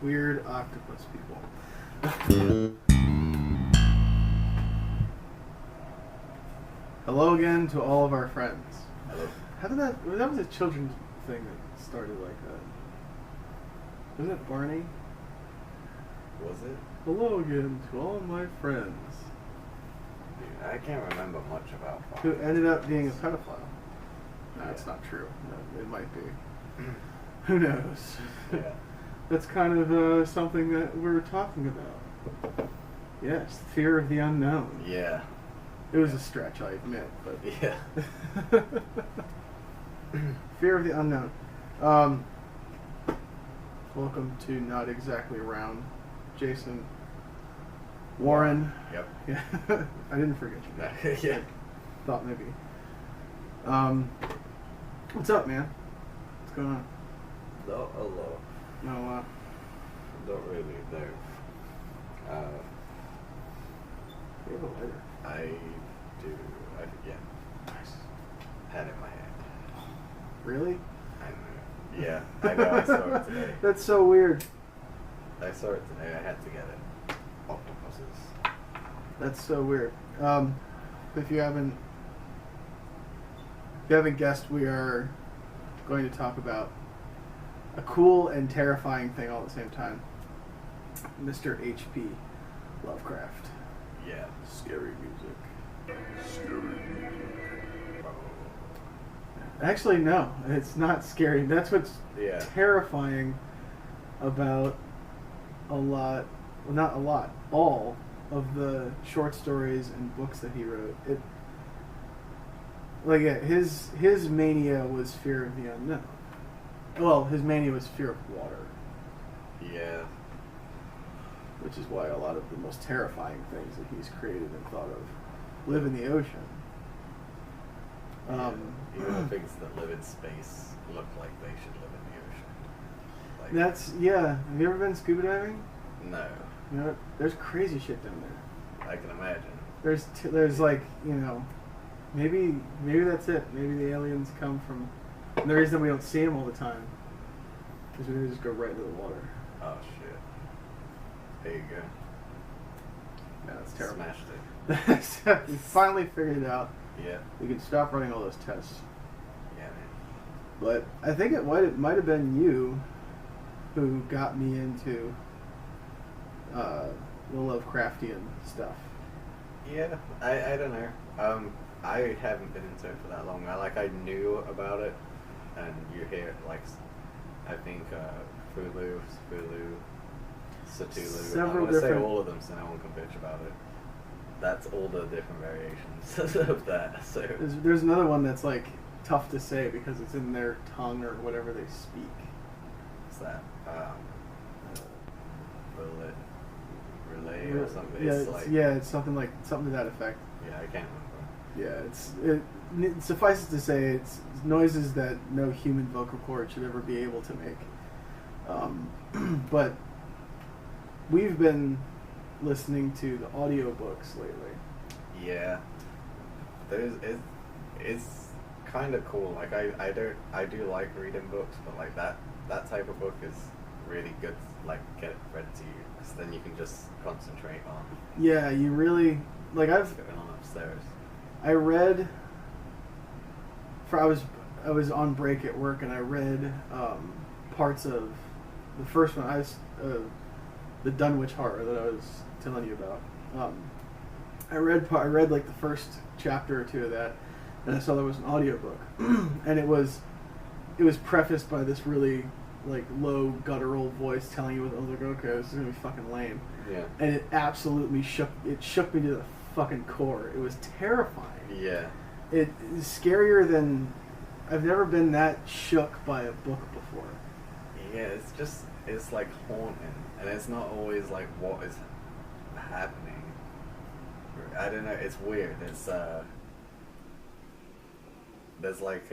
Weird octopus people. Hello again to all of our friends. Hello. How did that was a children's thing that started like that. Wasn't it Barney? Was it? Hello again to all my friends. Dude, I can't remember much about Who Barney. ended up being a pedophile. No, that's Yeah. not true. No, it might be. Who knows? Yeah. That's kind of something that we're talking about. Yes, fear of the unknown. Yeah. It was a stretch, I admit, but Yeah. fear of the unknown. Welcome to Not Exactly Around, Jason. Warren. Yep. Yeah, I didn't forget you. Yeah. Thought maybe. What's up, man? What's going on? Not a lot. No, Not really, no. you have a lighter. I do. Yeah. Nice. Had it in my hand. Really? I know. Yeah. I know. I saw it today. That's so weird. I saw it today. I had to get it. Octopuses. That's so weird. If you haven't guessed, we are going to talk about a cool and terrifying thing all at the same time. Mr. H.P. Lovecraft. Yeah. Scary music. Oh. Actually, no, it's not scary. That's what's Yeah. terrifying about well, not a lot, all of the short stories and books that he wrote. His mania was fear of the unknown. Well, his mania was fear of water, Yeah. which is why a lot of the most terrifying things that he's created and thought of live in the ocean. Even the things that live in space look like they should live in the ocean. Like, Have you ever been scuba diving? no, You know, there's crazy shit down there. I can imagine. There's like, maybe that's it. Maybe the aliens come from. And the reason we don't see them all the time is we just go right into the water. Oh shit. There you go. Yeah, that's terrible. Smashed it. We finally figured it out. Yeah. We can stop running all those tests. Yeah, man. But I think it might have been you who got me into the Lovecraftian stuff. Yeah, I don't know. I haven't been into it for that long. I knew about it, and you hear I think Fulu, Cthulhu. Several I'm gonna say different- all of them so no one can bitch about it. That's all the different variations of that. So There's another one that's like tough to say because it's in their tongue or whatever they speak. what's that? Relay or something. It's something to that effect. Yeah, I can't remember. Yeah, it suffices to say it's noises that no human vocal cord should ever be able to make. But we've been listening to the audiobooks lately. Yeah, it's kind of cool. Like I do like reading books, but like that type of book is really good. Like get it read to you, because then you can just concentrate on Yeah, you really like. what's going on upstairs. I read. I was on break at work and I read parts of the first one. The Dunwich Horror that I was telling you about. I read like the first chapter or two of that, and I saw there was an audiobook, and it was prefaced by this really like low guttural voice telling you. I was like, okay, this is gonna be fucking lame, Yeah. and it absolutely shook me to the fucking core. It was terrifying. Yeah. It is scarier than I've never been that shook by a book before. Yeah, it's like haunting, and it's not always like what is happening. I don't know. It's weird. It's there's like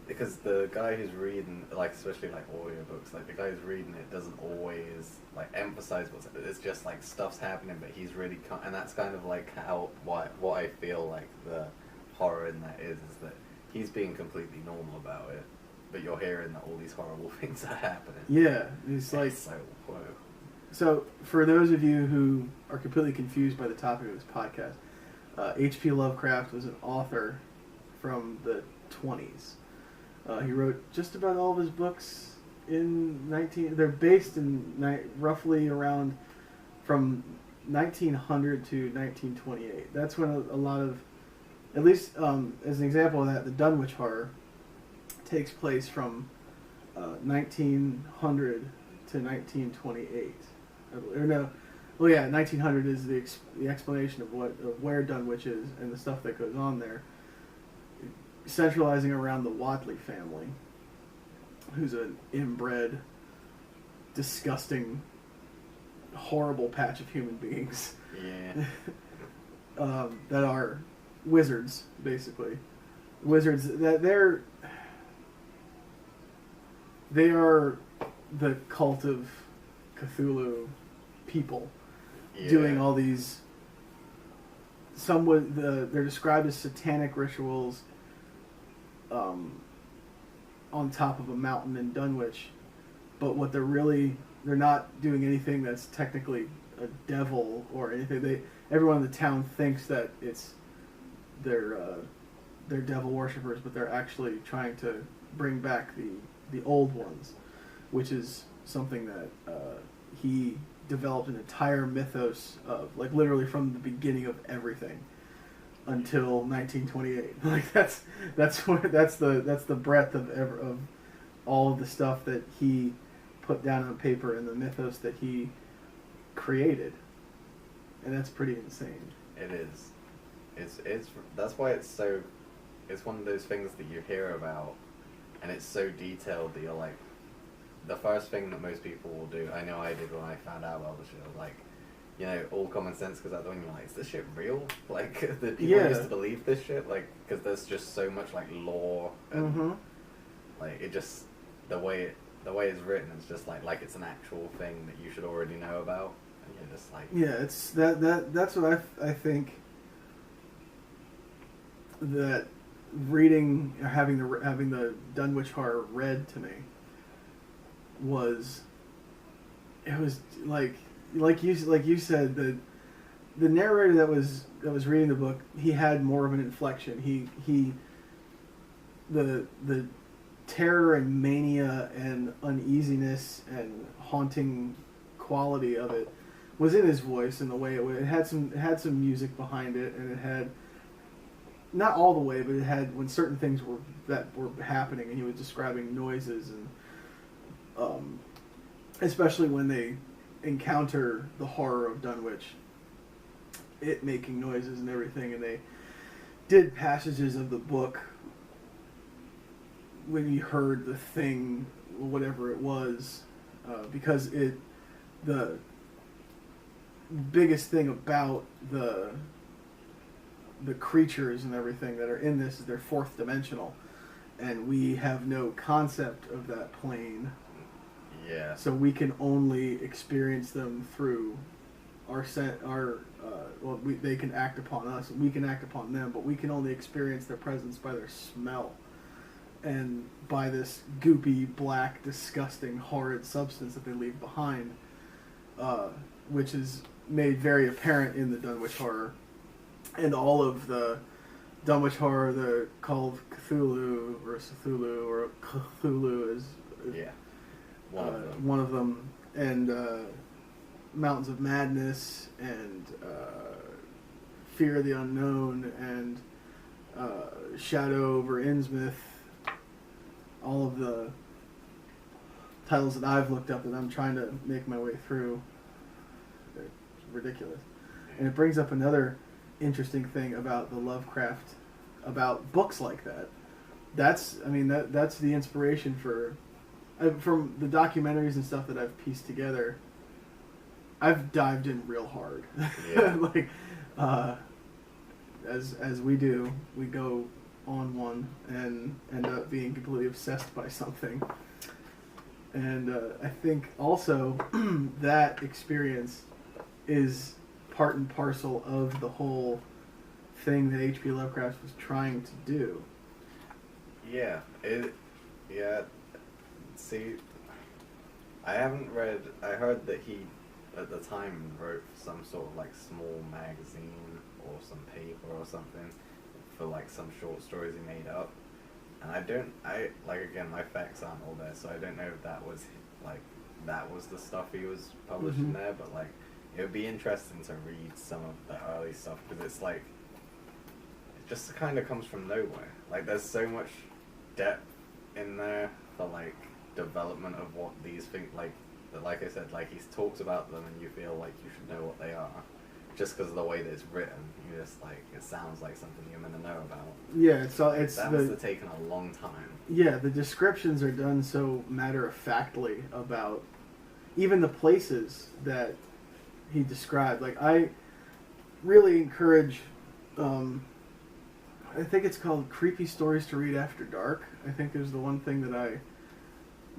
because the guy who's reading, like especially like audiobooks, like the guy who's reading it doesn't always like emphasize what's. It's just like stuff's happening, but he's really and that's kind of like what I feel like the horror in that is that he's being completely normal about it. but you're hearing that all these horrible things are happening. Yeah, it's like so whoa. So, for those of you who are completely confused by the topic of this podcast, H.P. Lovecraft was an author from the 20s. He wrote just about all of his books in They're based in roughly around from 1900 to 1928. That's when a lot of, at least as an example of that, the Dunwich Horror takes place from 1900 to 1928. Or no, well, yeah, 1900 is the explanation of where Dunwich is and the stuff that goes on there, centralizing around the Wadley family, who's an inbred, disgusting, horrible patch of human beings. Yeah. That are wizards, basically. Wizards that they are the cult of Cthulhu people, doing all these. They're described as satanic rituals on top of a mountain in Dunwich, but what they're not doing anything that's technically a devil or anything. Everyone in the town thinks that they're devil worshippers, but they're actually trying to bring back the old ones, which is something that he developed an entire mythos of, like literally from the beginning of everything until 1928. Like that's the breadth of all of the stuff that he put down on paper and the mythos that he created, and that's pretty insane. It is. It's that's why it's one of those things that you hear about, and it's so detailed that you're like, the first thing that most people will do, I know I did when I found out about the shit, I was like, all common sense goes out the window. You're like, is this shit real? Like, the people used to believe this shit? Like, because there's just so much like lore and like it just the way it's written, it's just like it's an actual thing that you should already know about, and you're just like, it's that's what I think that reading or having the Dunwich Horror read to me was like you said, the narrator that was reading the book, he had more of an inflection. The terror and mania and uneasiness and haunting quality of it was in his voice and the way it had some music behind it, and it had, not all the way, but it had when certain things were happening, and he was describing noises and especially when they encounter the horror of Dunwich, it making noises and everything, and they did passages of the book when you heard the thing, whatever it was, because the biggest thing about the creatures and everything that are in this is they're fourth dimensional, and we have no concept of that plane. Yeah. So we can only experience them through they can act upon us, and we can act upon them, but we can only experience their presence by their smell and by this goopy, black, disgusting, horrid substance that they leave behind, which is made very apparent in the Dunwich Horror. And all of the Dunwich Horror, the Call of Cthulhu, or Cthulhu, or Cthulhu is... Yeah. One of them, and Mountains of Madness, and Fear of the Unknown, and Shadow over Innsmouth. All of the titles that I've looked up that I'm trying to make my way through. They're ridiculous. And it brings up another interesting thing about the Lovecraft, about books like that. That's the inspiration for... from the documentaries and stuff that I've pieced together, I've dived in real hard. Yeah. Like, as we do, we go on one and end up being completely obsessed by something. And I think also that experience is part and parcel of the whole thing that H.P. Lovecraft was trying to do. Yeah, Yeah. See, I haven't read. I heard that he, at the time, wrote some sort of like small magazine or some paper or something for like some short stories he made up. And I don't. I like again. My facts aren't all there, so I don't know if that was like that was the stuff he was publishing there. But like, it would be interesting to read some of the early stuff because it's like it just kind of comes from nowhere. Like, there's so much depth in there for like development of what these things like I said, like he talks about them and you feel like you should know what they are just because of the way that it's written. You just like it sounds like something you're meant to know about. Yeah, it's that must have taken a long time. Yeah, the descriptions are done so matter-of-factly about even the places that he described. Like, I really encourage I think it's called Creepy Stories to Read After Dark. I think is the one thing that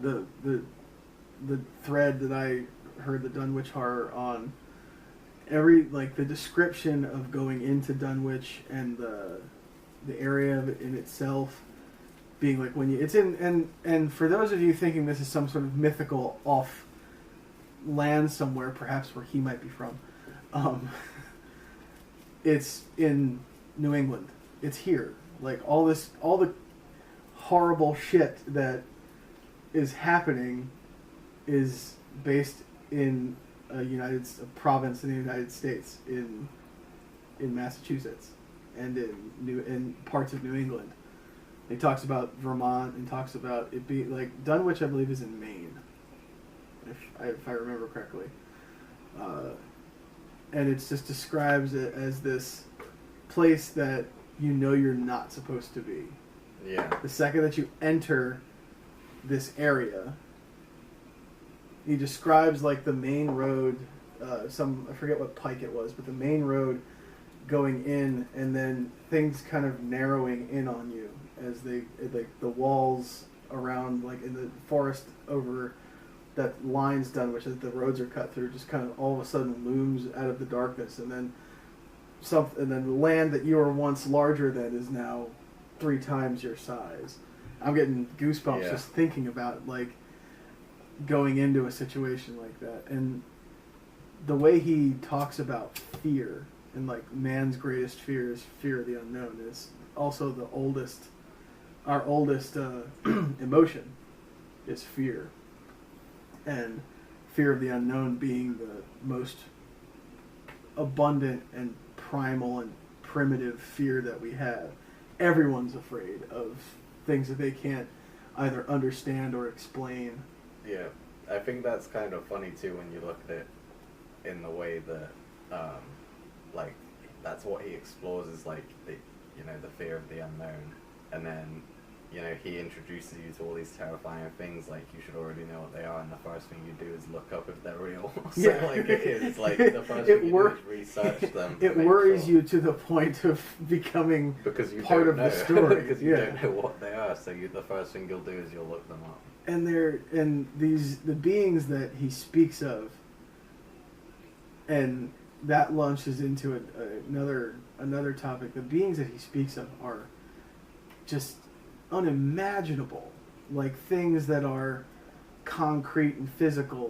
the thread that I heard the Dunwich Horror on. The description of going into Dunwich and the area of it in itself being like when you it's in and for those of you thinking this is some sort of mythical off land somewhere, perhaps where he might be from, it's in New England. It's here. Like all the horrible shit that is happening is based in a province in the United States, in Massachusetts and in parts of New England. He talks about Vermont and talks about it being like Dunwich, I believe, is in Maine, if I remember correctly. And it just describes it as this place that you know you're not supposed to be. Yeah. The second that you enter this area, he describes like the main road, I forget what pike it was, but the main road going in, and then things kind of narrowing in on you as the walls around, like in the forest over that line's done, which is the roads are cut through, just kind of all of a sudden looms out of the darkness, and then the land that you were once larger than is now 3 times your size. I'm getting goosebumps just thinking about like going into a situation like that, and the way he talks about fear and like man's greatest fear is fear of the unknown. It's also our oldest emotion is fear, and fear of the unknown being the most abundant and primal and primitive fear that we have. Everyone's afraid of things that they can't either understand or explain. Yeah, I think that's kind of funny too when you look at it in the way that, like, that's what he explores is like the fear of the unknown, and then he introduces you to all these terrifying things. Like you should already know what they are, and the first thing you do is look up if they're real. So like it's like the first thing you do is research them. It worries you to the point of becoming part of the story because you don't know what they are. So the first thing you'll do is you'll look them up. And the beings that he speaks of, and that launches into another topic. The beings that he speaks of are just unimaginable, like things that are concrete and physical,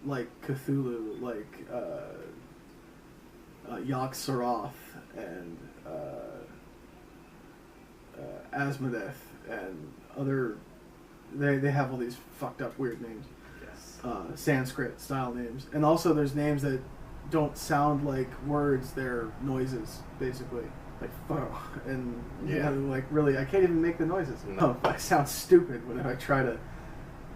like Cthulhu, like Yog-Sothoth and Asmodeth and other. They have all these fucked up weird names. Yes. Sanskrit style names, and also there's names that don't sound like words; they're noises, basically. Like and like really, I can't even make the noises. No, I sound stupid when I try to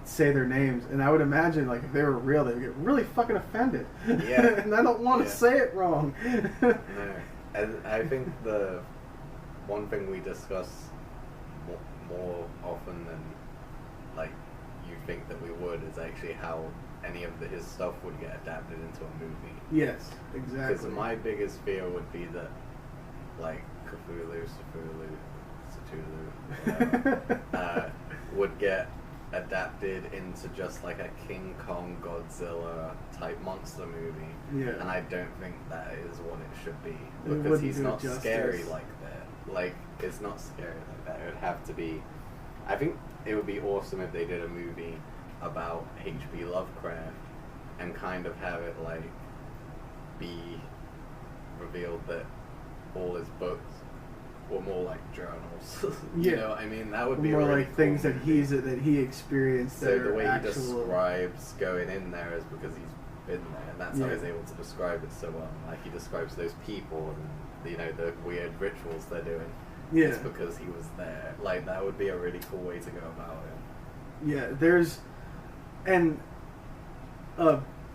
say their names. And I would imagine, like, if they were real, they would get really fucking offended. Yeah, and I don't want to say it wrong. No, and I think the one thing we discuss more often than like you think that we would is actually how any of his stuff would get adapted into a movie. Yes, exactly. Because my biggest fear would be that, like, Cthulhu, whatever, would get adapted into just like a King Kong Godzilla type monster movie. Yeah. And I don't think that is what it should be. Because he's not scary like that. Like, it's not scary like that. It would have to be... I think it would be awesome if they did a movie about H.P. Lovecraft and kind of have it like be revealed that all his books were more like journals. You know what I mean? That would be more a really like things cool movie. that he experienced. So that the are way actual... he describes going in there is because he's been there, and that's how he's able to describe it so well. Like he describes those people and the weird rituals they're doing. Yeah. It's because he was there. Like that would be a really cool way to go about it. Yeah, there's a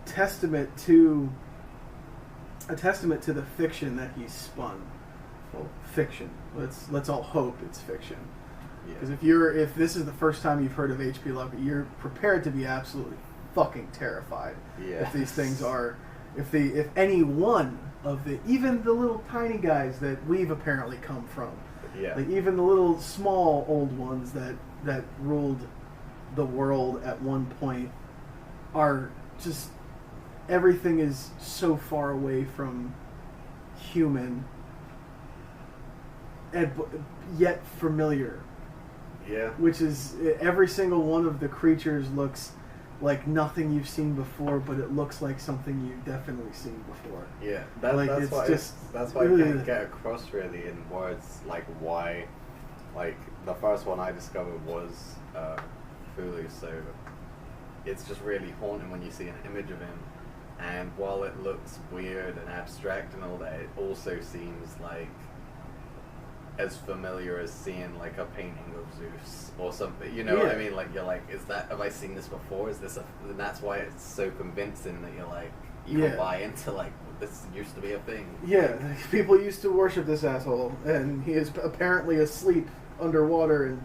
testament to the fiction that he spun. Well, fiction. Let's all hope it's fiction. Because if this is the first time you've heard of H.P. Lovecraft, you're prepared to be absolutely fucking terrified. Yeah. If these things are, if any one of even the little tiny guys that we've apparently come from, like even the little small old ones that ruled the world at one point, are just, everything is so far away from human, and yet familiar. Yeah. Which is, every single one of the creatures looks like nothing you've seen before, but it looks like something you've definitely seen before. Yeah, that's why I can't get across really in words like why, like the first one I discovered was Cthulhu, so it's just really haunting when you see an image of him, and while it looks weird and abstract and all that, it also seems like as familiar as seeing like a painting of Zeus or something, you know what I mean? Like you're like, have I seen this before? Is this and that's why it's so convincing that you're like, you can buy into like, this used to be a thing. Yeah, people used to worship this asshole, and he is apparently asleep underwater and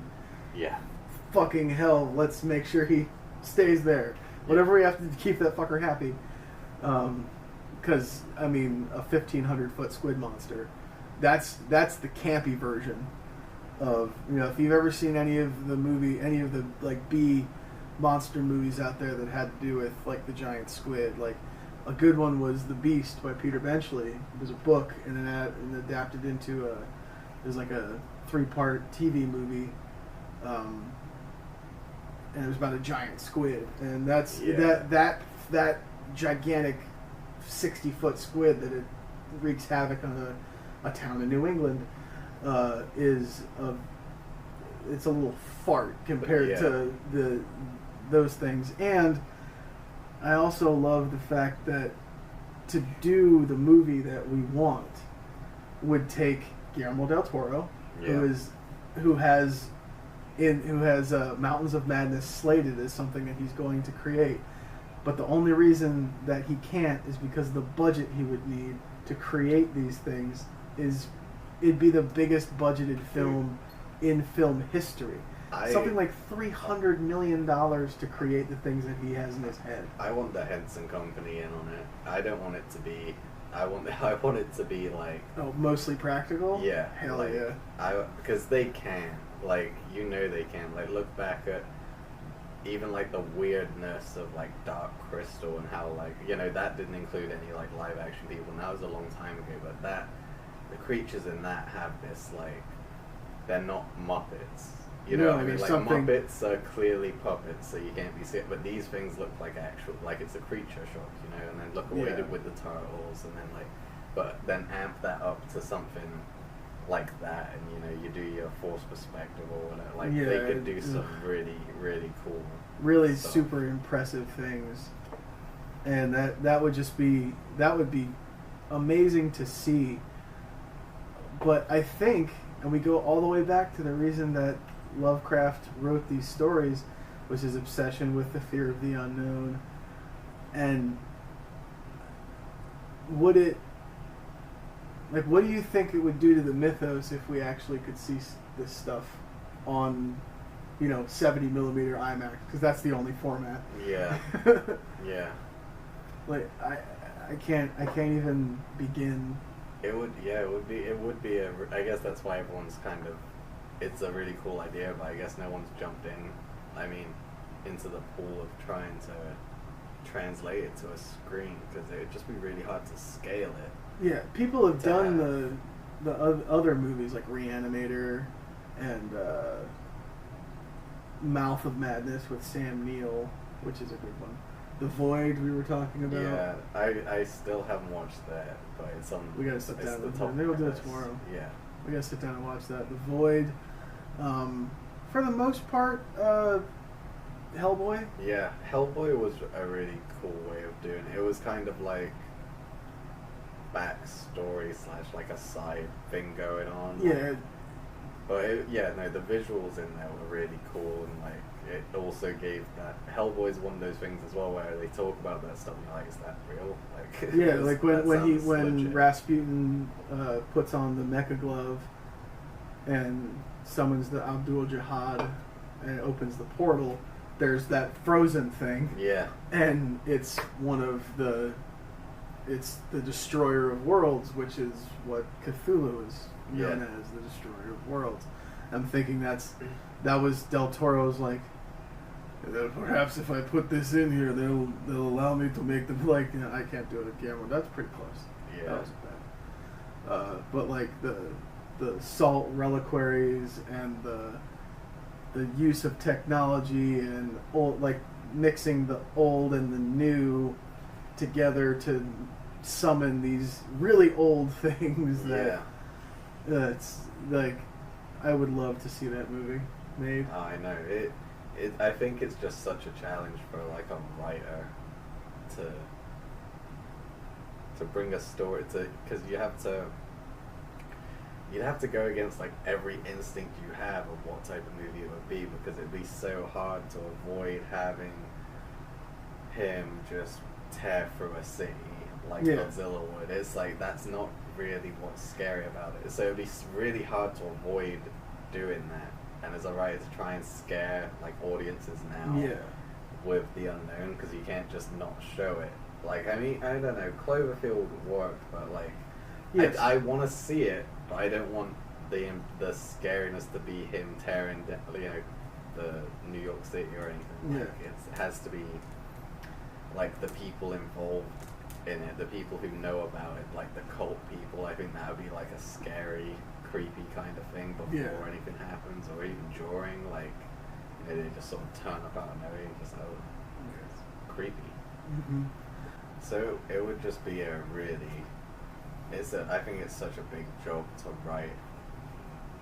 fucking hell, let's make sure he stays there. Whatever we have to keep that fucker happy. Because, I mean, a 1,500-foot squid monster. That's the campy version of, if you've ever seen any of the like B monster movies out there that had to do with like the giant squid, like a good one was The Beast by Peter Benchley. It was a book and adapted into there's like a 3-part TV movie, and it was about a giant squid, and that's that gigantic 60-foot squid that it wreaks havoc on a town in New England it's a little fart compared to those things. And I also love the fact that to do the movie that we want would take Guillermo del Toro, who has Mountains of Madness slated as something that he's going to create. But the only reason that he can't is because the budget he would need to create these things it'd be the biggest budgeted film in film history. Something like $300 million to create the things that he has in his head. I want the Henson Company in on it. I don't want it to be. I want it to be like. Oh, mostly practical. Yeah. Hell like, yeah. Because they can. Like they can. Like look back at even like the weirdness of like Dark Crystal and how like that didn't include any like live action people, and that was a long time ago. But the creatures in that have this like, they're not Muppets. You know what I mean? Like Muppets are clearly puppets, so you can't be sick. But these things look like actual, like it's a creature shock, And then look what we did with the turtles, and then but then amp that up to something like that, and you do your force perspective or whatever. Like they could do some really, really cool, really stuff. Super impressive things, and that would be amazing to see. But I think, and we go all the way back to the reason that Lovecraft wrote these stories, was his obsession with the fear of the unknown. And what do you think it would do to the mythos if we actually could see this stuff on 70mm IMAX, because that's the only format. Yeah. Yeah. Like I can't even begin. It would be I guess that's why everyone's kind of, it's a really cool idea, but I guess no one's jumped into the pool of trying to translate it to a screen, because it would just be really hard to scale it. Yeah, people have done the other movies like Reanimator and Mouth of Madness with Sam Neill, which is a good one. The Void we were talking about. Yeah, I still haven't watched that, but it's on. We gotta sit it's down the with top it. Maybe we'll do it list. tomorrow. Yeah. We gotta sit down and watch that. The Void. For the most part, Hellboy. Yeah, Hellboy was a really cool way of doing it. It was kind of like backstory / like a side thing going on. Yeah. But the visuals in there were really cool, and like it also gave that Hellboy's one of those things as well where they talk about that stuff and you're like, is that real? Like Yeah, like when legit. Rasputin puts on the mecha glove and summons the Abdul Jihad and opens the portal, there's that frozen thing. Yeah. And it's it's the destroyer of worlds, which is what Cthulhu is known as, the destroyer of worlds. I'm thinking that was Del Toro's like, perhaps if I put this in here, they'll allow me to make them like, I can't do it on camera. That's pretty close. Yeah. That wasn't bad. But like the salt reliquaries and the use of technology and like mixing the old and the new together to summon these really old things that it's like I would love to see that movie made. I know it. I think it's just such a challenge for like a writer to bring a story because you'd have to go against like every instinct you have of what type of movie it would be, because it'd be so hard to avoid having him just tear through a city like Godzilla would. It's like that's not really what's scary about it. So it'd be really hard to avoid doing that. And as a writer, to try and scare like audiences now with the unknown, because you can't just not show it. Like I mean, I don't know, Cloverfield worked, but like I want to see it, but I don't want the scariness to be him tearing the New York City or anything. Like, it has to be like the people involved in it, the people who know about it, like the cult people. I think that would be like a scary, creepy kind of thing before anything happens, or even during. Like, they just sort of turn up out of nowhere, just it's creepy. Mm-hmm. So it would just be a really. I think it's such a big job to write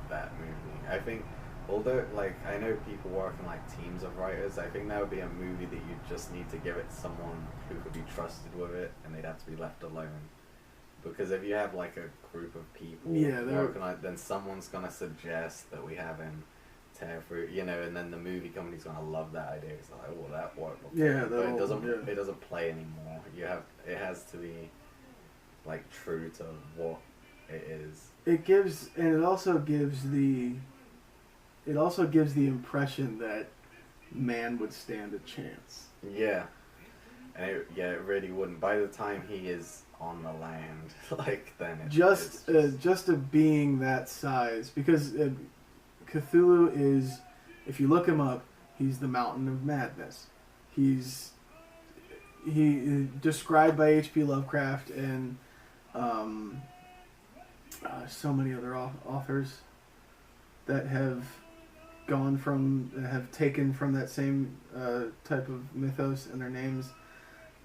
that movie. I think, although like I know people work in like teams of writers, I think that would be a movie that you just need to give it to someone who could be trusted with it, and they'd have to be left alone. Because if you have like a group of people working on it, then someone's gonna suggest that we have him tear through, and then the movie company's gonna love that idea. It's like, well, that worked before. Yeah, but it doesn't play anymore. It has to be like true to what it is. It also gives the impression that man would stand a chance. Yeah. And it really wouldn't. By the time he is on the land, like then just a being that size, because Cthulhu is, if you look him up, he's the Mountain of Madness. He described by H.P. Lovecraft and so many other authors that have taken from that same type of mythos, and their names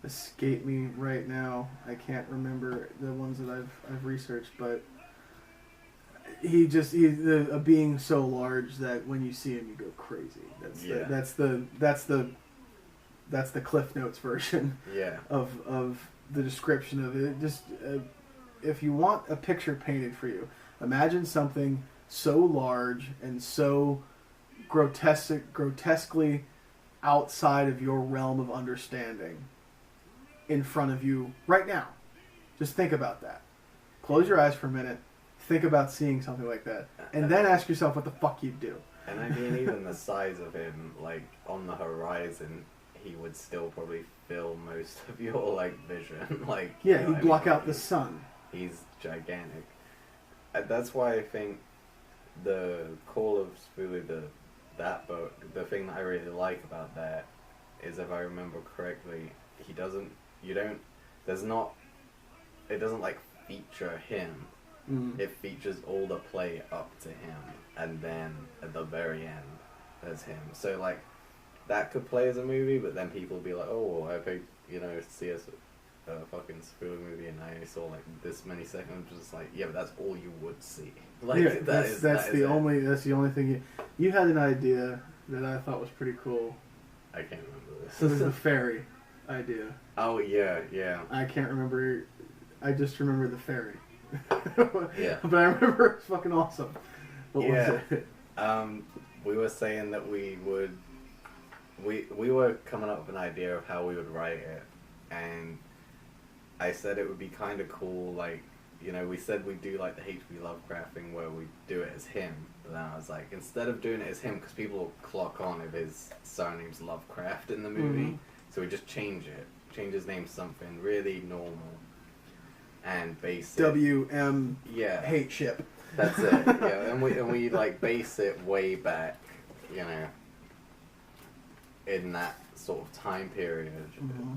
escape me right now. I can't remember the ones that I've researched, but he's a being so large that when you see him, you go crazy. That's the Cliff Notes version. Of the description of it. Just if you want a picture painted for you, imagine something so large and so grotesquely outside of your realm of understanding in front of you right now. Just think about that. Close your eyes for a minute. Think about seeing something like that. And then ask yourself what the fuck you'd do. And I mean, even the size of him, like, on the horizon, he would still probably fill most of your, like, vision. Like, yeah, he'd block out the sun. He's gigantic. And that's why I think the Call of Cthulhu, that book, the thing that I really like about that is, if I remember correctly, it doesn't like feature him. It features all the play up to him, and then at the very end as him. So like that could play as a movie, but then people would be like, oh, I paid, you know, to see a fucking Spooler movie, and I only saw like this many seconds. Just like, yeah, but that's all you would see. Like yeah, that's the only thing you had an idea that I thought was pretty cool. I can't remember this. So there's the fairy idea. Oh yeah, yeah. I can't remember. I just remember the fairy. Yeah. But I remember it's fucking awesome. What was it? We were saying that we were coming up with an idea of how we would write it, and I said it would be kind of cool, like, you know, we said we'd do like the H.P. Lovecraft thing where we do it as him, but then I was like, instead of doing it as him, because people will clock on if his surname's Lovecraft in the movie, so we just change his name to something really normal, and base it... W.M. Yeah. Hate ship. That's it, yeah, and we like base it way back, you know, in that sort of time period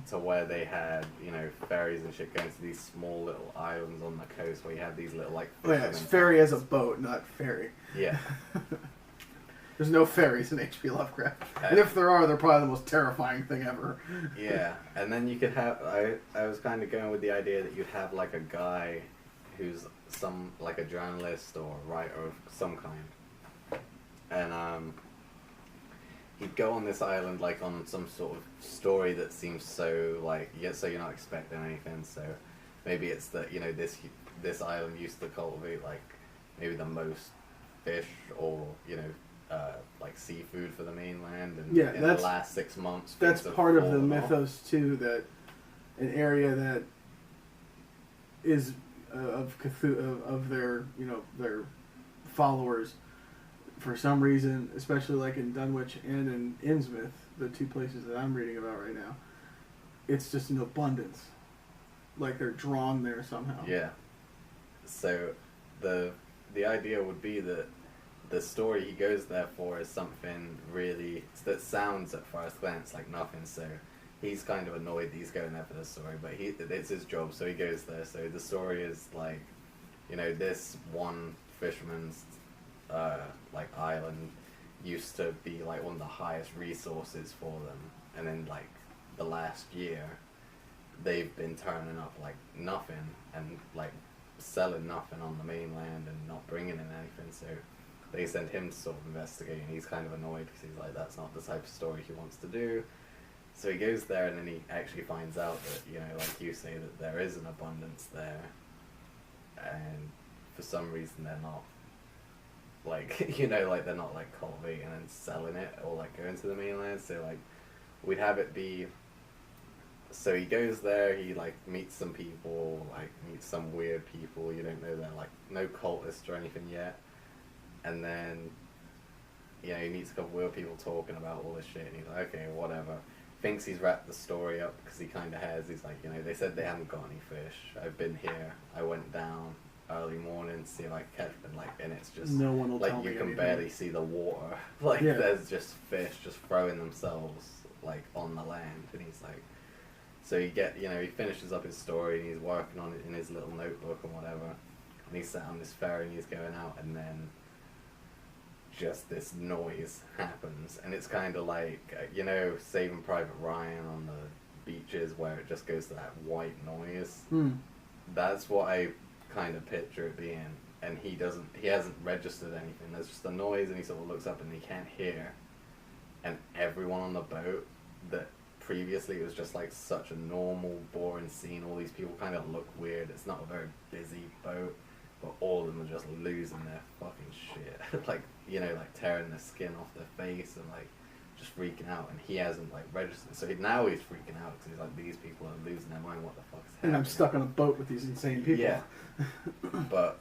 to where they had, you know, ferries and shit going to these small little islands on the coast where you have these little like... Oh yeah, it's ferry as a boat, not ferry. Yeah. There's no ferries in H.P. Lovecraft. And if there are, they're probably the most terrifying thing ever. Yeah, and then you could have... I was kind of going with the idea that you'd have like a guy who's like a journalist or a writer of some kind. And he'd go on this island like on some sort of story that seems so like, yeah, so you're not expecting anything. So maybe it's that, you know, this island used to cultivate like maybe the most fish or, you know, like seafood for the mainland, and in the last 6 months that's part of the mythos too, that an area that is of Cthulhu, of their, you know, their followers, for some reason, especially like in Dunwich and in Innsmouth, the two places that I'm reading about right now, it's just an abundance. Like they're drawn there somehow. Yeah. So the idea would be that the story he goes there for is something really that sounds at first glance like nothing. So he's kind of annoyed that he's going there for the story, but it's his job, so he goes there. So the story is like, you know, this one fisherman's like island used to be like one of the highest resources for them, and then like the last year they've been turning up like nothing and like selling nothing on the mainland and not bringing in anything. So they send him to sort of investigate, and he's kind of annoyed because he's like, that's not the type of story he wants to do. So he goes there, and then he actually finds out that, you know, like you say, that there is an abundance there, and for some reason they're not, like, you know, like they're not like cultivating and selling it or like going to the mainland. So like we'd have it be, so he goes there, he like meets some people, like meets some weird people, you don't know, they're like no cultists or anything yet, and then, you know, he meets a couple weird people talking about all this shit, and he's like, okay, whatever. Thinks he's wrapped the story up, because he kind of has. He's like, you know, they said they haven't got any fish. I've been here. I went down early morning to see if I could catch them, like, and it's just no one will like tell you me can anything. barely see the water. Like there's just fish just throwing themselves like on the land, and he's like, so he finishes up his story, and he's working on it in his little notebook and whatever, and he's sat on this ferry and he's going out, and then just this noise happens, and it's kind of like, you know, Saving Private Ryan on the beaches where it just goes to that white noise. That's what I kind of picture it being, and he hasn't registered anything. There's just a noise, and he sort of looks up and he can't hear, and everyone on the boat that previously was just like such a normal, boring scene, all these people kind of look weird. It's not a very busy boat, but all of them are just losing their fucking shit. Like, you know, like tearing their skin off their face and like just freaking out, and he hasn't like registered. So now he's freaking out because he's like, these people are losing their mind, what the fuck is happening? And I'm stuck on a boat with these insane people. Yeah. But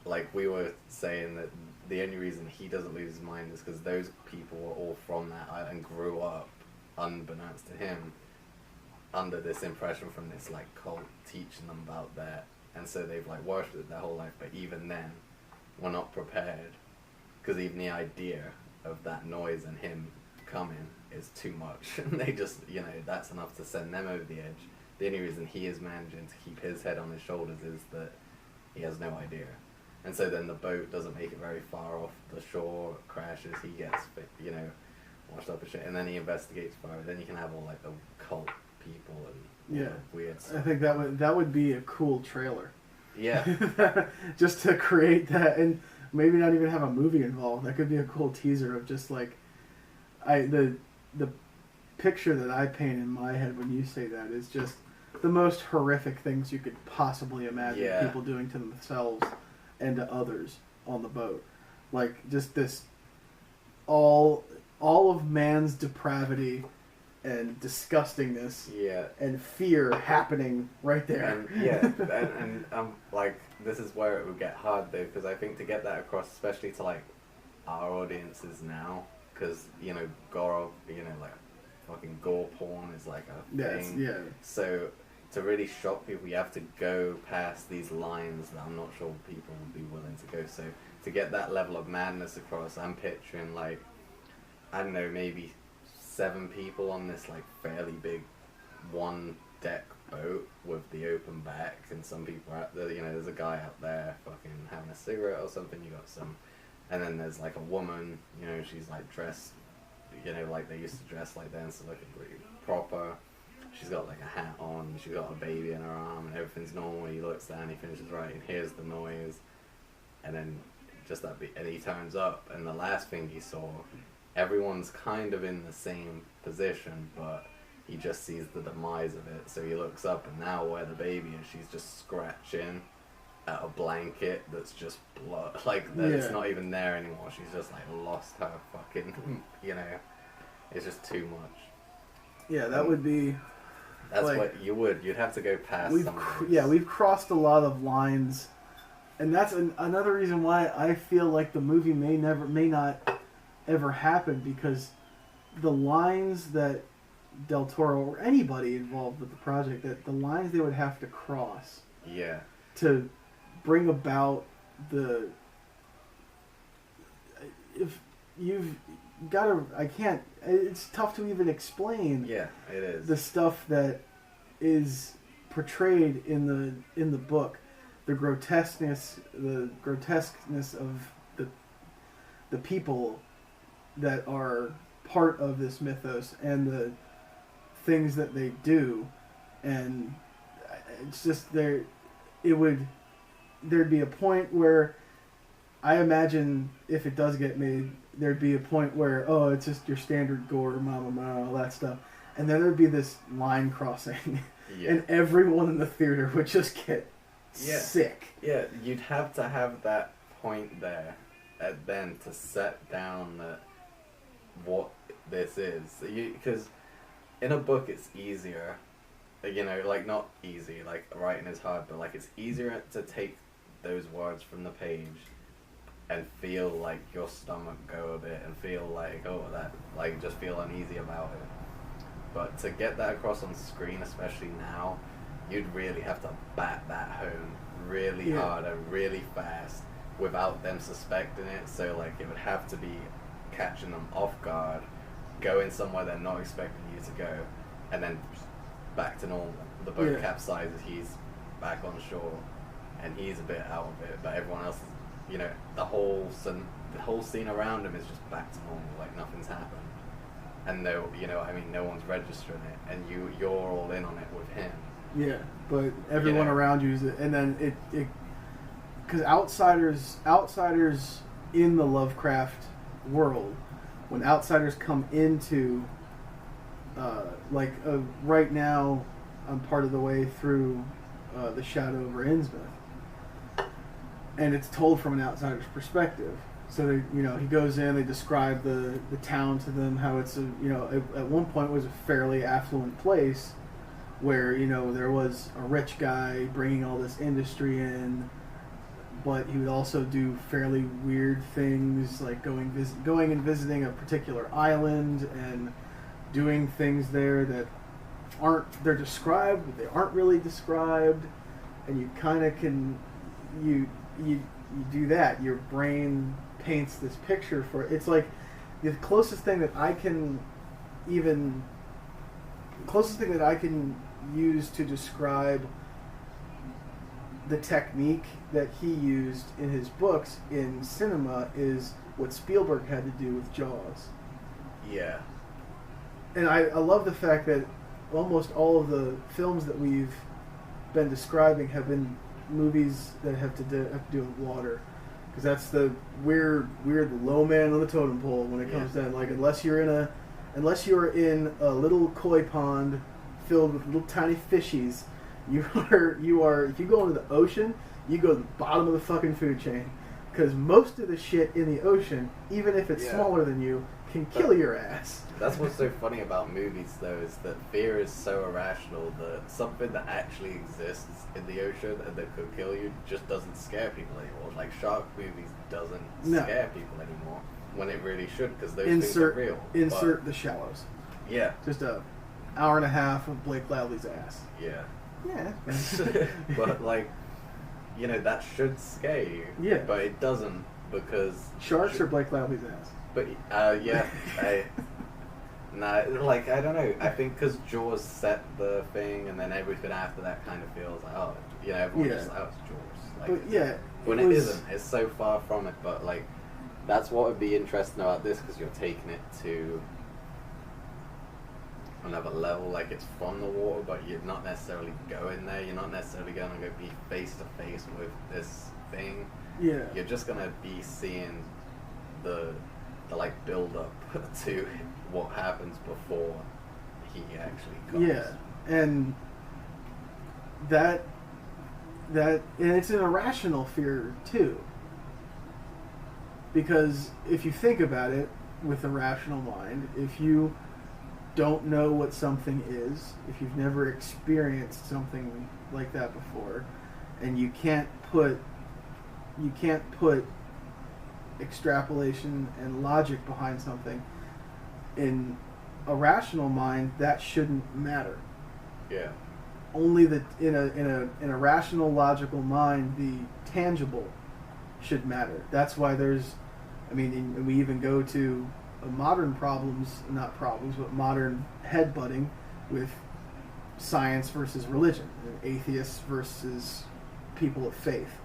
like we were saying, that the only reason he doesn't lose his mind is because those people were all from that island, grew up unbeknownst to him under this impression from this like cult teaching them about that, and so they've like worshipped it their whole life. But even then we're not prepared, because even the idea of that noise and him coming is too much, and they just, you know, that's enough to send them over the edge. The only reason he is managing to keep his head on his shoulders is that he has no idea, and so then the boat doesn't make it very far off the shore, crashes, he gets, you know, washed up and shit, and then he investigates further. Then you can have all like the cult people and Yeah. weird stuff. I think that would be a cool trailer. Yeah. Just to create that, and maybe not even have a movie involved. That could be a cool teaser of just like, the picture that I paint in my head when you say that is just the most horrific things you could possibly imagine people doing to themselves and to others on the boat. Like just this all of man's depravity and disgustingness and fear happening right there. And like this is where it would get hard though, because I think to get that across, especially to like our audiences now, because you know gore, you know, like fucking gore porn is like a thing. So to really shock people, you have to go past these lines that I'm not sure people would be willing to go. So to get that level of madness across, I'm picturing like, I don't know, maybe 7 people on this like fairly big 1-deck boat with the open back, and some people are out there, you know, there's a guy out there fucking having a cigarette or something, you got some, and then there's like a woman, you know, she's like dressed, you know, like they used to dress like then, so looking pretty proper. She's got like a hat on, she's got a baby in her arm, and everything's normal. He looks down, he finishes writing, hears the noise, and then just that beat, and he turns up, and the last thing he saw, everyone's kind of in the same position, but he just sees the demise of it. So he looks up, and now where the baby is, she's just scratching at a blanket that's just blood, like that it's not even there anymore. She's just like lost her fucking, you know, it's just too much. Yeah, that would be. That's like, what you'd have to go past. We've crossed a lot of lines, and that's another reason why I feel like the movie may not ever happen, because the lines that Del Toro or anybody involved with the project, that the lines they would have to cross to bring about the, if you've got to, it's tough to even explain it is the stuff that is portrayed in the book, the grotesqueness of the people that are part of this mythos and the things that they do, and it's just there'd be a point where, I imagine if it does get made, there'd be a point where, oh, it's just your standard gore, all that stuff, and then there'd be this line crossing, and everyone in the theater would just get sick. Yeah, you'd have to have that point there, then to set down what this is, because in a book it's easier, you know, like not easy, like writing is hard, but like it's easier to take those words from the page and feel like your stomach go a bit and feel like, oh, that, like just feel uneasy about it. But to get that across on screen, especially now, you'd really have to bat that home really hard and really fast without them suspecting it. So like it would have to be catching them off guard, going somewhere they're not expecting you to go, and then back to normal. The boat capsizes, he's back on shore, and he's a bit out of it, but everyone else is, you know, the whole scene around him is just back to normal, like nothing's happened. And no, you know, I mean, no one's registering it, and you're all in on it with him. Yeah, but everyone around you is, and then it, because outsiders in the Lovecraft world, when outsiders come into, right now, I'm part of the way through The Shadow over Innsmouth, and it's told from an outsider's perspective. So they, you know, he goes in, they describe the town to them, how it's at one point it was a fairly affluent place, where, you know, there was a rich guy bringing all this industry in, but he would also do fairly weird things, like going and visiting a particular island and doing things there that they're described, but they aren't really described, and you kind of can, you do that, your brain paints this picture for it. It's like the closest thing that I can use to describe the technique that he used in his books in cinema is what Spielberg had to do with Jaws. Yeah. And I love the fact that almost all of the films that we've been describing have been movies that have to do with water, because that's the we're the low man on the totem pole when it comes down. Like unless you're in a little koi pond filled with little tiny fishies, you are if you go into the ocean, you go to the bottom of the fucking food chain, because most of the shit in the ocean, even if it's smaller than you, can kill your ass. That's what's so funny about movies, though, is that fear is so irrational that something that actually exists in the ocean and that could kill you just doesn't scare people anymore. Like shark movies doesn't scare people anymore, when it really should, because those things are real. Insert The Shallows. Yeah. Just a hour and a half of Blake Lively's ass. Yeah. Yeah. But like, you know, that should scare you. Yeah. But it doesn't, because sharks or Blake Lively's ass. But yeah, like I don't know. I think because Jaws set the thing, and then everything after that kind of feels like, oh, you know, everyone just it's Jaws. Like, but yeah, when it isn't, it's so far from it. But like, that's what would be interesting about this, because you're taking it to another level. Like it's from the water, but you're not necessarily going there. You're not necessarily going to go be face to face with this thing. Yeah, you're just gonna be seeing the like build up to what happens before he actually comes. Yeah, and that and it's an irrational fear too, because if you think about it with a rational mind, if you don't know what something is, if you've never experienced something like that before, and you can't put extrapolation and logic behind something, in a rational mind that shouldn't matter. Yeah. Only that in a rational, logical mind, the tangible should matter. That's why there's, and we even go to modern modern headbutting with science versus religion, and atheists versus people of faith.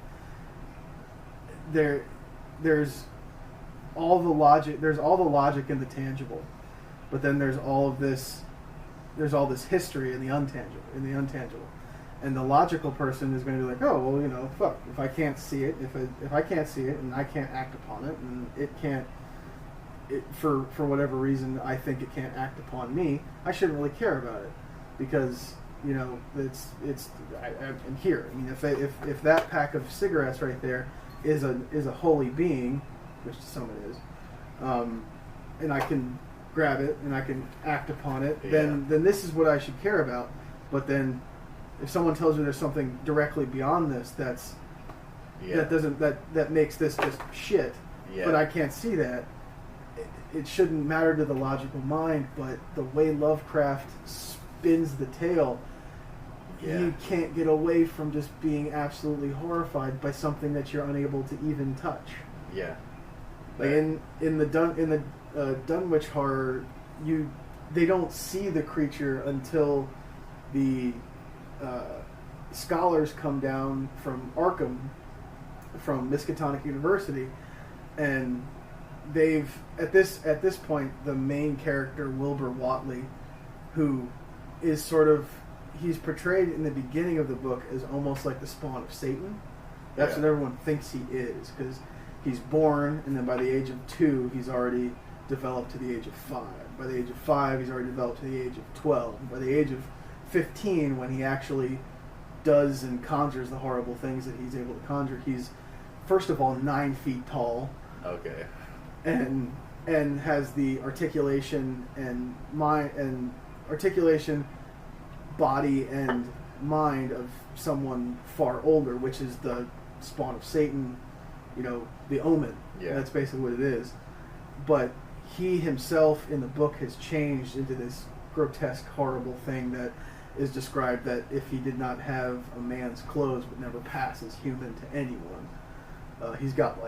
There's all the logic in the tangible, but then there's all this history in the untangible. And the logical person is going to be like, oh, well, fuck, if I can't see it, if I can't see it and I can't act upon it, and for whatever reason I think it can't act upon me, I shouldn't really care about it, because I'm here. If that pack of cigarettes right there is a holy being, which to some it is, and I can grab it and I can act upon it, then this is what I should care about. But then, if someone tells me there's something directly beyond this that makes this just shit, but I can't see that, it shouldn't matter to the logical mind. But the way Lovecraft spins the tale, you can't get away from just being absolutely horrified by something that you're unable to even touch. Yeah. Like in the Dunwich horror, they don't see the creature until the scholars come down from Arkham, from Miskatonic University, and they've at this point, the main character, Wilbur Whatley, who is he's portrayed in the beginning of the book as almost like the spawn of Satan. That's what everyone thinks he is, because he's born, and then by the age of 2, he's already developed to the age of 5. By the age of 5, he's already developed to the age of 12. By the age of 15, when he actually does and conjures the horrible things that he's able to conjure, he's, first of all, 9 feet tall. Okay. And has the articulation and body and mind of someone far older, which is the spawn of Satan, the Omen. Yeah. That's basically what it is. But he himself in the book has changed into this grotesque, horrible thing that is described that if he did not have a man's clothes, would never pass as human to anyone. He's got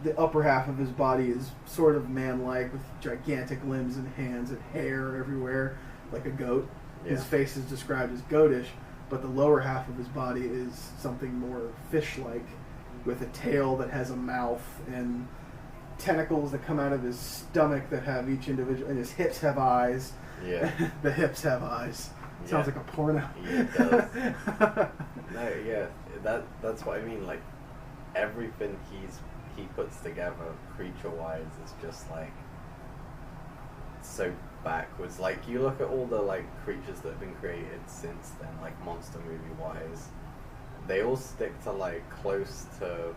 the upper half of his body is sort of man-like, with gigantic limbs and hands and hair everywhere, like a goat. Yeah. His face is described as goatish, but the lower half of his body is something more fish-like, with a tail that has a mouth and tentacles that come out of his stomach that have each individual, and his hips have eyes. Yeah. The hips have eyes. Sounds like a porno. Yeah, it does. No, yeah, that's what I mean. Like, everything he puts together, creature-wise, is just like so backwards. Like, you look at all the like creatures that have been created since then, like monster movie-wise, they all stick to like close to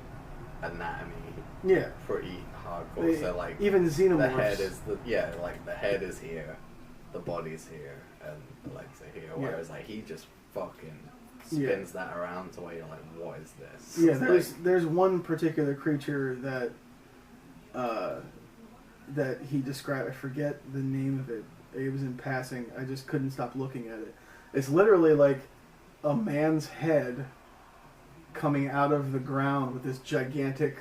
anatomy. Yeah. Pretty hardcore. So like even xenomorphs. The head is like the head is here, the body's here, and the legs are here. Whereas like he just fucking spins that around to where you're like, what is this? Yeah, there's one particular creature that that he described. I forget the name of it. It was in passing. I just couldn't stop looking at it. It's literally like a man's head coming out of the ground with this gigantic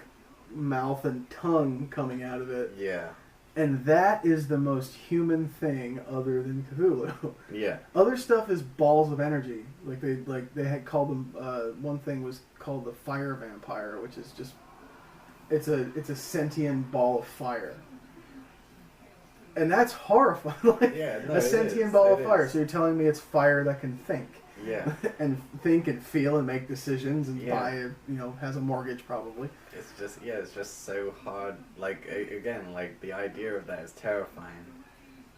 mouth and tongue coming out of it. Yeah. And that is the most human thing other than Cthulhu. Yeah. Other stuff is balls of energy. They had called them. One thing was called the fire vampire, which is just it's a sentient ball of fire. And that's horrifying. A sentient ball of fire. So you're telling me it's fire that can think. Yeah. And think and feel and make decisions and buy, has a mortgage probably. It's just so hard. Like, again, like, the idea of that is terrifying.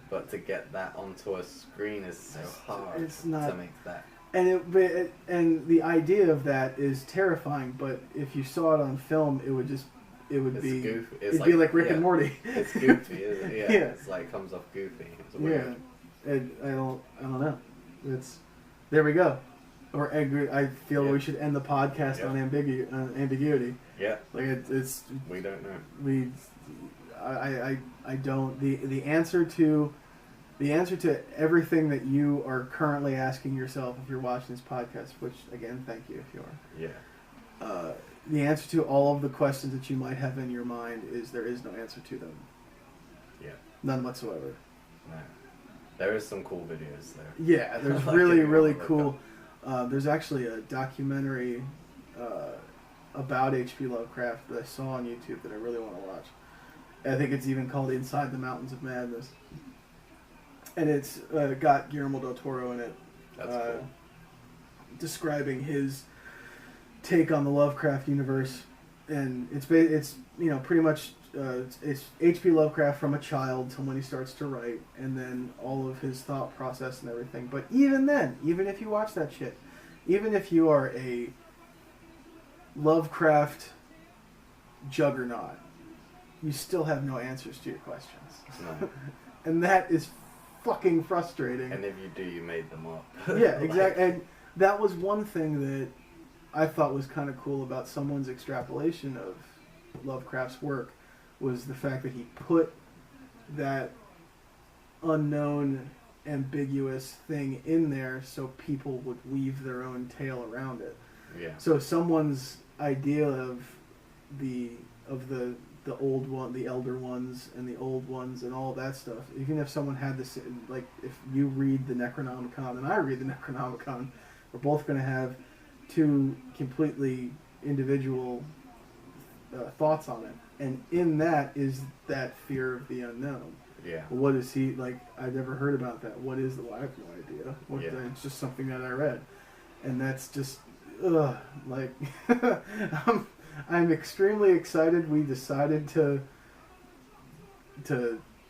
But to get that onto a screen is so hard. It's not, to make that. And the idea of that is terrifying, but if you saw it on film, it would be goofy. It'd be like Rick and Morty. It's goofy, isn't it? Yeah. It's like comes off goofy. It's weird. Yeah. I don't know. There we go. Or I feel we should end the podcast on ambiguity. Yeah. Like it's. We don't know. I don't. The answer to everything that you are currently asking yourself if you're watching this podcast, which again, thank you if you are. Yeah. The answer to all of the questions that you might have in your mind is there is no answer to them. Yeah. None whatsoever. No. There is some cool videos there. Yeah, there's really cool. There's actually a documentary about H.P. Lovecraft that I saw on YouTube that I really want to watch. I think it's even called Inside the Mountains of Madness. And it's got Guillermo del Toro in it. That's cool. Describing his take on the Lovecraft universe. And it's pretty much it's H.P. Lovecraft from a child till when he starts to write, and then all of his thought process and everything. But even then, even if you watch that shit, even if you are a Lovecraft juggernaut, you still have no answers to your questions. No. And that is fucking frustrating. And if you do, you made them up. Yeah, exactly. And that was one thing that I thought was kind of cool about someone's extrapolation of Lovecraft's work, was the fact that he put that unknown, ambiguous thing in there so people would weave their own tale around it. Yeah. So someone's idea of the old one, the elder ones, and the old ones, and all that stuff. Even if someone had this, like if you read the Necronomicon and I read the Necronomicon, we're both going to have two completely individual thoughts on it. And in that is that fear of the unknown. Yeah. What is he like? I've never heard about that. What is the? I have no idea. It's just something that I read, and that's just like I'm extremely excited. We decided to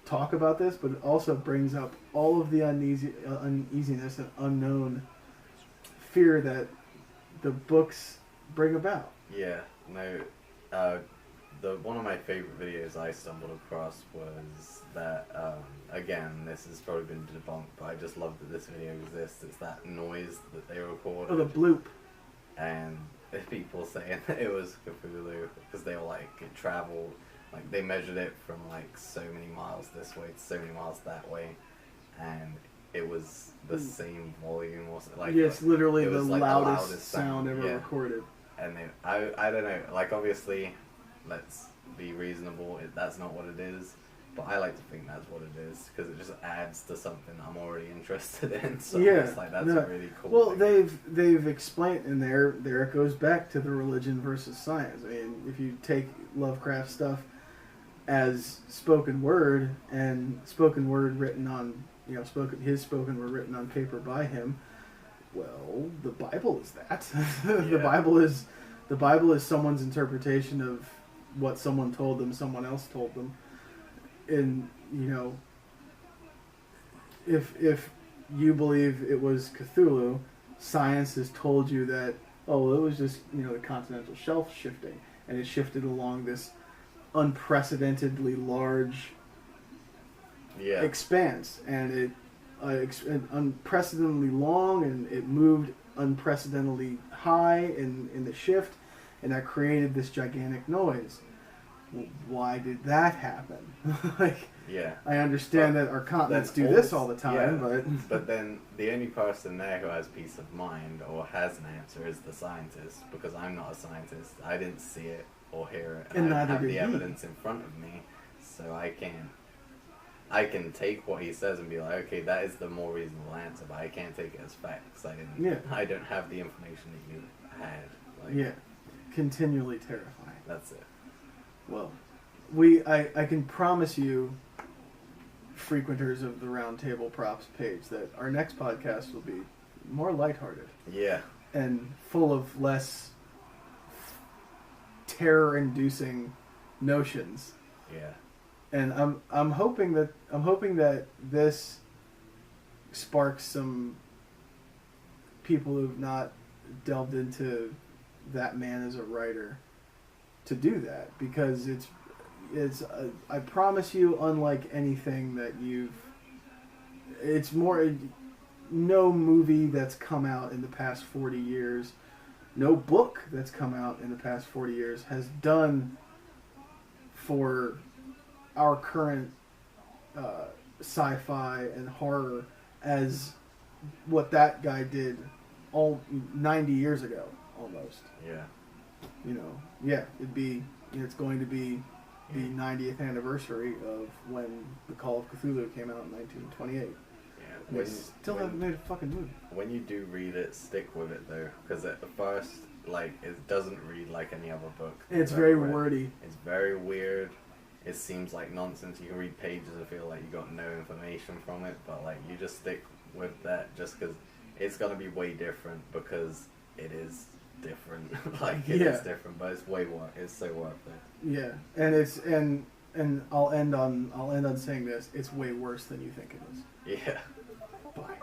talk about this, but it also brings up all of the uneasiness and unknown fear that the books bring about. Yeah. No. One of my favorite videos I stumbled across was that, again, this has probably been debunked, but I just love that this video exists. It's that noise that they recorded. Oh, the bloop. And people saying that it was Cthulhu, because they were like, it traveled, like they measured it from like so many miles this way to so many miles that way, and it was the same volume, or like yes, literally it was the like loudest sound ever recorded. And then, I don't know, like obviously, let's be reasonable, that's not what it is, But I like to think that's what it is, because it just adds to something I'm already interested in. So Yeah, it's like, that's a really cool Well, thing. they've explained, and there it goes back to the religion versus science. I mean, if you take Lovecraft stuff as spoken word, and spoken word written on, his spoken word written on paper by him, well, the Bible is that. Yeah. The Bible is someone's interpretation of what someone told them, someone else told them. And, if you believe it was Cthulhu, science has told you that, oh, it was just, the continental shelf shifting, and it shifted along this unprecedentedly large expanse, and it unprecedentedly long, and it moved unprecedentedly high in the shift, and that created this gigantic noise. Why did that happen? I understand that our continents do this all the time, but then the only person there who has peace of mind or has an answer is the scientist, because I'm not a scientist. I didn't see it or hear it, and I don't have the evidence in front of me, so I can take what he says and be like, okay, that is the more reasonable answer, but I can't take it as facts. I don't have the information that you had. Continually terrifying. That's it. Well, I can promise you, frequenters of the Round Table Props page, that our next podcast will be more lighthearted. Yeah. And full of less terror-inducing notions. Yeah. And I'm hoping that this sparks some people who've not delved into that man as a writer to do that, because it's I promise you, unlike anything that it's more, no movie that's come out in the past 40 years, no book that's come out in the past 40 years has done for our current sci-fi and horror as what that guy did all 90 years ago, almost. Yeah. It's going to be the 90th anniversary of when The Call of Cthulhu came out in 1928. Yeah. They still haven't made a fucking movie. When you do read it, stick with it though, because at first, it doesn't read like any other book. It's very wordy. It's very weird. It seems like nonsense. You can read pages and feel like you got no information from it, but you just stick with that just because it's gonna be way different, because it is different. It is different, but it's way worth. It's so worth it. Yeah, and it's and I'll end on saying this: it's way worse than you think it is. Yeah. Bye.